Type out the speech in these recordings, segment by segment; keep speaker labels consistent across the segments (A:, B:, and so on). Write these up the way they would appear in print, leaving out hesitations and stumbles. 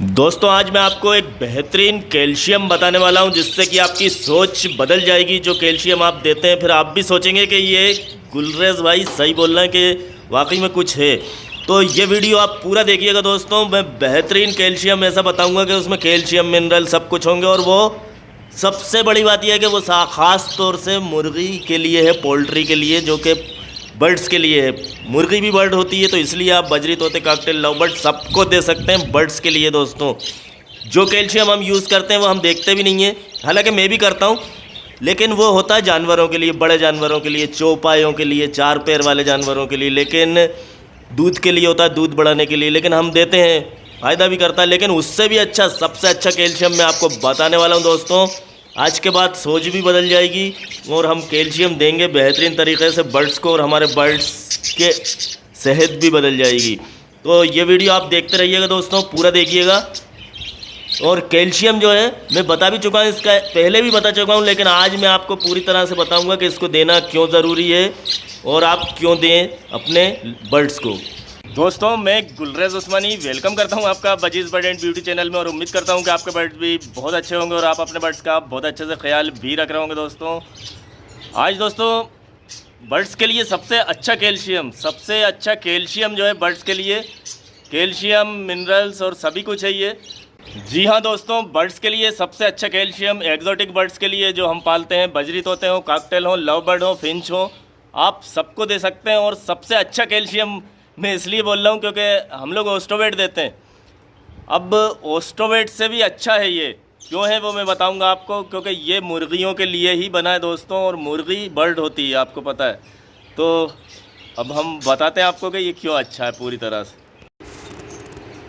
A: दोस्तों आज मैं आपको एक बेहतरीन कैल्शियम बताने वाला हूं जिससे कि आपकी सोच बदल जाएगी। जो कैल्शियम आप देते हैं फिर आप भी सोचेंगे कि ये गुलरेज भाई सही बोल रहे हैं कि वाकई में कुछ है। तो ये वीडियो आप पूरा देखिएगा दोस्तों। मैं बेहतरीन कैल्शियम ऐसा बताऊंगा कि उसमें कैल्शियम मिनरल सब कुछ होंगे। और वो सबसे बड़ी बात यह है कि वो ख़ास तौर से मुर्गी के लिए है, पोल्ट्री के लिए, जो कि बर्ड्स के लिए है। मुर्गी भी बर्ड होती है तो इसलिए आप बजरी, तोते, काकटेल, लव बर्ड सबको दे सकते हैं। बर्ड्स के लिए दोस्तों जो कैल्शियम हम यूज़ करते हैं वो हम देखते भी नहीं हैं, हालांकि मैं भी करता हूं, लेकिन वो होता है जानवरों के लिए, बड़े जानवरों के लिए, चौपायों के लिए, चार पैर वाले जानवरों के लिए। लेकिन दूध के लिए होता है, दूध बढ़ाने के लिए, लेकिन हम देते हैं, फ़ायदा भी करता है। लेकिन उससे भी अच्छा, सबसे अच्छा कैल्शियम मैं आपको बताने वाला हूँ दोस्तों। आज के बाद सोच भी बदल जाएगी और हम कैल्शियम देंगे बेहतरीन तरीके से बर्ड्स को, और हमारे बर्ड्स के सेहत भी बदल जाएगी। तो ये वीडियो आप देखते रहिएगा दोस्तों, पूरा देखिएगा। और कैल्शियम जो है मैं बता भी चुका हूँ, इसका पहले भी बता चुका हूँ, लेकिन आज मैं आपको पूरी तरह से बताऊँगा कि इसको देना क्यों ज़रूरी है और आप क्यों दें अपने बर्ड्स को। दोस्तों मैं गुलरेज उस्मानी वेलकम करता हूं आपका budgies bird and beauty channel में, और उम्मीद करता हूं कि आपके बर्ड्स भी बहुत अच्छे होंगे और आप अपने बर्ड्स का बहुत अच्छे से ख्याल भी रख रहे होंगे। दोस्तों आज दोस्तों बर्ड्स के लिए सबसे अच्छा कैल्शियम जो है बर्ड्स के लिए, कैल्शियम, मिनरल्स और सभी कुछ है ये। जी हाँ दोस्तों, बर्ड्स के लिए सबसे अच्छा कैल्शियम एग्जोटिक बर्ड्स के लिए जो हम पालते हैं, बजरी तोते हों, काकटेल हों, लव बर्ड हों, फिंच हों, आप सबको दे सकते हैं। और सबसे अच्छा कैल्शियम मैं इसलिए बोल रहा हूँ क्योंकि हम लोग ओस्टोवेट देते हैं। अब ओस्टोवेट से भी अच्छा है ये, क्यों है वो मैं बताऊँगा आपको, क्योंकि ये मुर्गियों के लिए ही बना है दोस्तों, और मुर्गी बर्ड होती है, आपको पता है। तो अब हम बताते हैं आपको कि ये क्यों अच्छा है पूरी तरह से।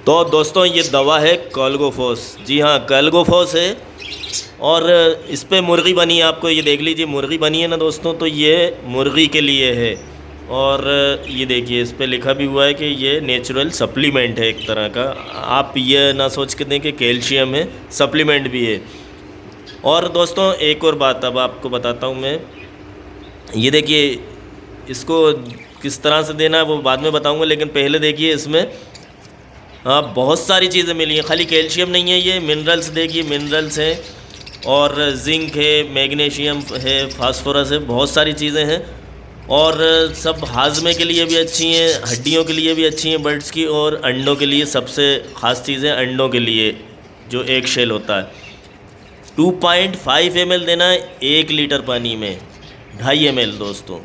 A: तो दोस्तों ये दवा है कॉलगोफोस। जी हाँ, कॉलगोफोस है और इस पर मुर्गी बनी है। आपको ये देख लीजिए, मुर्गी बनी है ना दोस्तों, तो ये मुर्गी के लिए है। और ये देखिए इस पे लिखा भी हुआ है कि ये नेचुरल सप्लीमेंट है एक तरह का। आप ये ना सोच के दें कि कैल्शियम है, सप्लीमेंट भी है। और दोस्तों एक और बात अब आपको बताता हूँ मैं। ये देखिए इसको किस तरह से देना है वो बाद में बताऊँगा, लेकिन पहले देखिए इसमें बहुत सारी चीज़ें मिली हैं, खाली कैल्शियम नहीं है। ये मिनरल्स देखिए, मिनरल्स हैं और जिंक है, मैग्नीशियम है, फास्फोरस है, बहुत सारी चीज़ें हैं। और सब हाजमे के लिए भी अच्छी हैं, हड्डियों के लिए भी अच्छी हैं बर्ड्स की, और अंडों के लिए सबसे ख़ास चीज़ है अंडों के लिए जो एग शेल होता है। 2.5 ml देना है 1 लीटर पानी में, 2.5 ml दोस्तों,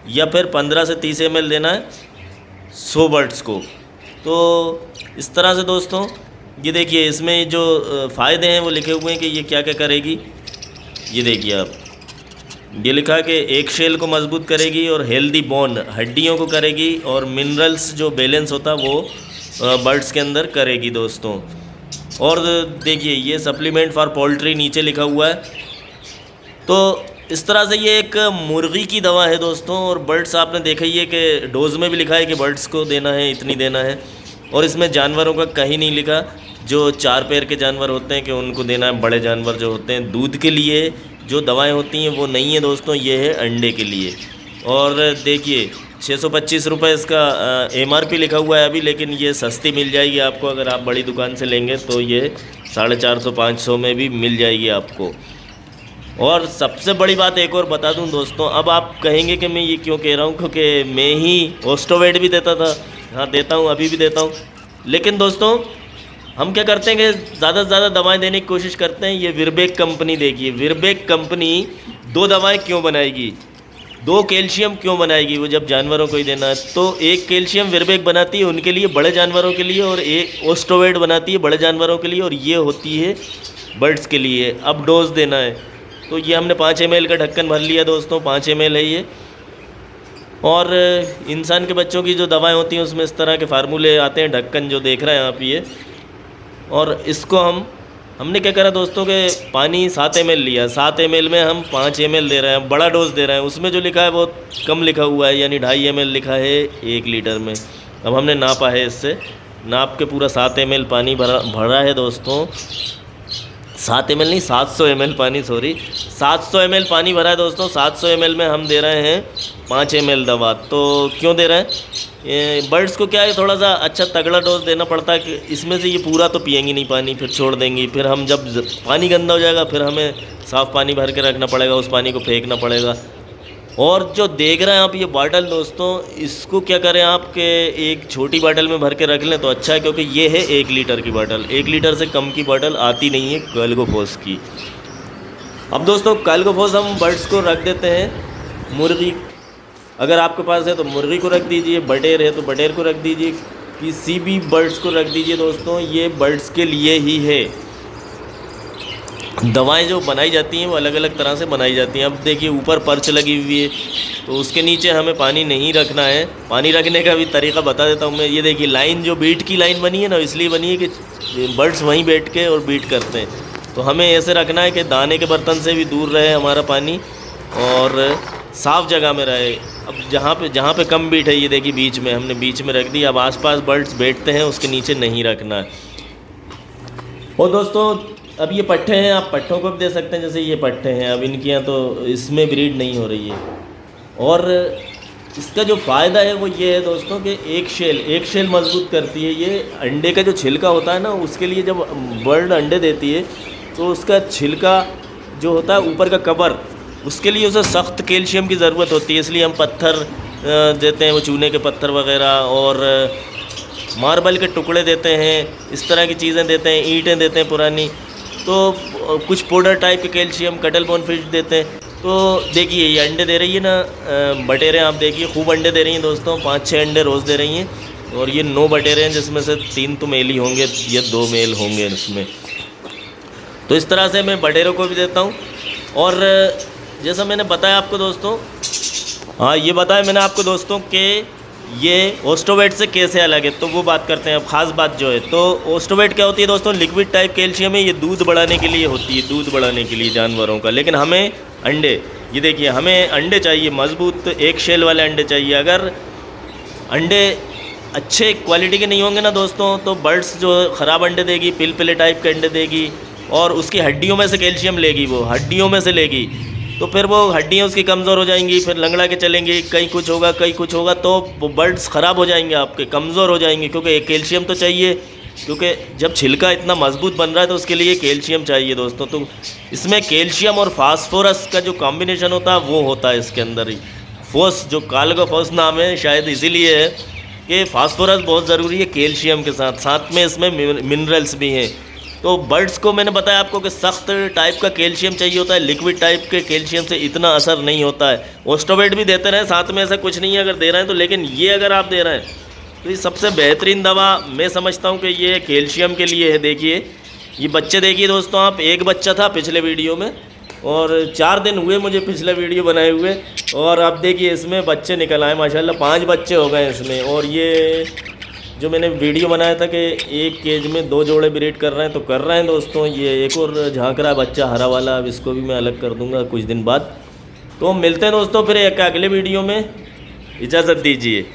A: या फिर 15 से 30 ml देना है 100 बर्ड्स को। तो इस तरह से दोस्तों ये देखिए इसमें जो फ़ायदे हैं वो लिखे हुए हैं कि ये क्या क्या करेगी। ये देखिए आप, ये लिखा है कि एक शेल को मजबूत करेगी और हेल्दी बोन, हड्डियों को करेगी, और मिनरल्स जो बैलेंस होता है वो बर्ड्स के अंदर करेगी दोस्तों। और देखिए ये सप्लीमेंट फॉर पोल्ट्री नीचे लिखा हुआ है। तो इस तरह से ये एक मुर्गी की दवा है दोस्तों। और बर्ड्स आपने देखा ही है कि डोज में भी लिखा है कि बर्ड्स को देना है, इतनी देना है। और इसमें जानवरों का कहीं नहीं लिखा, जो चार पैर के जानवर होते हैं कि उनको देना है। बड़े जानवर जो होते हैं दूध के लिए जो दवाएं होती हैं वो नहीं है दोस्तों, ये है अंडे के लिए। और देखिए 625 रुपये इसका MRP लिखा हुआ है अभी, लेकिन ये सस्ती मिल जाएगी आपको अगर आप बड़ी दुकान से लेंगे तो ये 450-500 में भी मिल जाएगी आपको। और सबसे बड़ी बात एक और बता दूं दोस्तों, अब आप कहेंगे कि मैं ये क्यों कह रहा हूँ, क्योंकि मैं ही ओस्टोवेट भी देता था, हाँ देता हूँ, अभी भी देता हूँ। लेकिन दोस्तों हम क्या करते हैं कि ज़्यादा से ज़्यादा दवाएं देने की कोशिश करते हैं। ये विरबैक कंपनी देखिए, विरबैक कंपनी 2 दवाएं क्यों बनाएगी, 2 कैल्शियम क्यों बनाएगी वो, जब जानवरों को ही देना है। तो एक कैल्शियम विरबैक बनाती है उनके लिए, बड़े जानवरों के लिए, और एक ओस्टोवेट बनाती है बड़े जानवरों के लिए, और ये होती है बर्ड्स के लिए। अब डोज देना है तो ये हमने 5 ml का ढक्कन भर लिया दोस्तों, 5 ml है ये। और इंसान के बच्चों की जो दवाएँ होती हैं उसमें इस तरह के फार्मूले आते हैं, ढक्कन जो देख रहे हैं आप ये। और इसको हमने क्या करा दोस्तों कि पानी 7 ml लिया, 7 ml में हम 5 ml दे रहे हैं, बड़ा डोज दे रहे हैं। उसमें जो लिखा है वो कम लिखा हुआ है, यानी 2.5 ml लिखा है 1 लीटर में। अब हमने नापा है, इससे नाप के पूरा 7 ml पानी भरा है दोस्तों। 7 ml नहीं, 700 ml पानी, सॉरी 700 ml पानी भरा है दोस्तों। 700 ml में हम दे रहे हैं 5 ml दवा। तो क्यों दे रहे हैं बर्ड्स को क्या है थोड़ा सा अच्छा तगड़ा डोज देना पड़ता है कि इसमें से ये पूरा तो पिएंगी नहीं पानी, फिर छोड़ देंगी, फिर हम जब पानी गंदा हो जाएगा फिर हमें साफ़ पानी भर के रखना पड़ेगा, उस पानी को फेंकना पड़ेगा। और जो देख रहे हैं आप ये बॉटल दोस्तों, इसको क्या करें आपके एक छोटी बॉटल में भर के रख लें तो अच्छा है, क्योंकि ये है 1 लीटर की बॉटल। 1 लीटर से कम की बॉटल आती नहीं है कैलगोफोस की। अब दोस्तों कैलगोफोस हम बर्ड्स को रख देते हैं। मुर्गी अगर आपके पास है तो मुर्गी को रख दीजिए, बटेर है तो बटेर को रख दीजिए, किसी भी बर्ड्स को रख दीजिए दोस्तों। ये बर्ड्स के लिए ही है। दवाएं जो बनाई जाती हैं वो अलग अलग तरह से बनाई जाती हैं। अब देखिए ऊपर पर्च लगी हुई है तो उसके नीचे हमें पानी नहीं रखना है। पानी रखने का भी तरीका बता देता हूँ मैं। ये देखिए लाइन जो बीट की लाइन बनी है ना, इसलिए बनी है कि बर्ड्स वहीं बैठ के और बीट करते हैं। तो हमें ऐसे रखना है कि दाने के बर्तन से भी दूर रहे हमारा पानी और साफ़ जगह में रहे। अब जहाँ पे कम बीट है, ये देखिए बीच में हमने बीच में रख दी। अब आसपास बर्ड्स बैठते हैं उसके नीचे नहीं रखना है। और दोस्तों अब ये पट्ठे हैं, आप पट्ठों को भी दे सकते हैं, जैसे ये पट्ठे हैं। अब इनके यहाँ तो इसमें ब्रीड नहीं हो रही है। और इसका जो फ़ायदा है वो ये है दोस्तों कि एक शेल मजबूत करती है। ये अंडे का जो छिलका होता है ना, उसके लिए जब बर्ड अंडे देती है तो उसका छिलका जो होता है ऊपर का कवर, उसके लिए उसे सख्त कैल्शियम की ज़रूरत होती है। इसलिए हम पत्थर देते हैं, वो चूने के पत्थर वगैरह और मार्बल के टुकड़े देते हैं, इस तरह की चीज़ें देते हैं, ईंटें देते हैं पुरानी। तो कुछ पाउडर टाइप के कैल्शियम कटल बोन फिश देते हैं। तो देखिए ये अंडे दे रही है ना बटेरें, आप देखिए खूब अंडे दे रही हैं दोस्तों। 5-6 अंडे रोज़ दे रही हैं। और ये 9 बटेरें हैं, जिसमें से 3 तो मेल ही होंगे या 2 मेल होंगे इसमें। तो इस तरह से मैं बटेरों को भी देता हूँ। और जैसा मैंने बताया आपको दोस्तों, हाँ ये बताया मैंने आपको दोस्तों कि ये ओस्टोवेट से कैसे अलग है, तो वो बात करते हैं। अब ख़ास बात जो है, तो ओस्टोवेट क्या होती है दोस्तों, लिक्विड टाइप कैल्शियम है। ये दूध बढ़ाने के लिए होती है, दूध बढ़ाने के लिए जानवरों का। लेकिन हमें अंडे, ये देखिए हमें अंडे चाहिए मज़बूत, 1 शेल वाले अंडे चाहिए। अगर अंडे अच्छे क्वालिटी के नहीं होंगे ना दोस्तों, तो बर्ड्स जो ख़राब अंडे देगी, पिलपिले टाइप के अंडे देगी और उसकी हड्डियों में से कैल्शियम लेगी, वो हड्डियों में से लेगी। तो फिर वो हड्डियाँ उसकी कमज़ोर हो जाएंगी, फिर लंगड़ा के चलेंगी, कहीं कुछ होगा, तो वो बर्ड्स ख़राब हो जाएंगे आपके, कमज़ोर हो जाएंगे। क्योंकि कैल्शियम तो चाहिए, क्योंकि जब छिलका इतना मजबूत बन रहा है तो उसके लिए कैल्शियम चाहिए दोस्तों। तो इसमें कैल्शियम और फास्फोरस का जो कॉम्बिनेशन होता है वो होता है इसके अंदर ही। फोस जो कैलगोफोस नाम है शायद इसीलिए है कि फास्फोरस बहुत ज़रूरी है कैल्शियम के साथ में इसमें मिनरल्स भी हैं। तो बर्ड्स को मैंने बताया आपको कि सख्त टाइप का कैल्शियम चाहिए होता है, लिक्विड टाइप के कैल्शियम से इतना असर नहीं होता है। ओस्टोवेट भी देते रहे साथ में, ऐसा कुछ नहीं है अगर दे रहे हैं तो। लेकिन ये अगर आप दे रहे हैं तो ये सबसे बेहतरीन दवा मैं समझता हूँ कि ये कैल्शियम के लिए है। देखिए ये बच्चे देखिए दोस्तों आप, एक बच्चा था पिछले वीडियो में और 4 दिन हुए मुझे पिछला वीडियो बनाए हुए, और अब देखिए इसमें बच्चे निकल आए माशाल्लाह, 5 बच्चे हो गए इसमें। और ये जो मैंने वीडियो बनाया था कि एक केज में 2 जोड़े ब्रीड कर रहे हैं, तो कर रहे हैं दोस्तों। ये एक और झांक रहा है बच्चा हरा वाला, अब इसको भी मैं अलग कर दूंगा कुछ दिन बाद। तो मिलते हैं दोस्तों फिर एक अगले वीडियो में, इजाज़त दीजिए।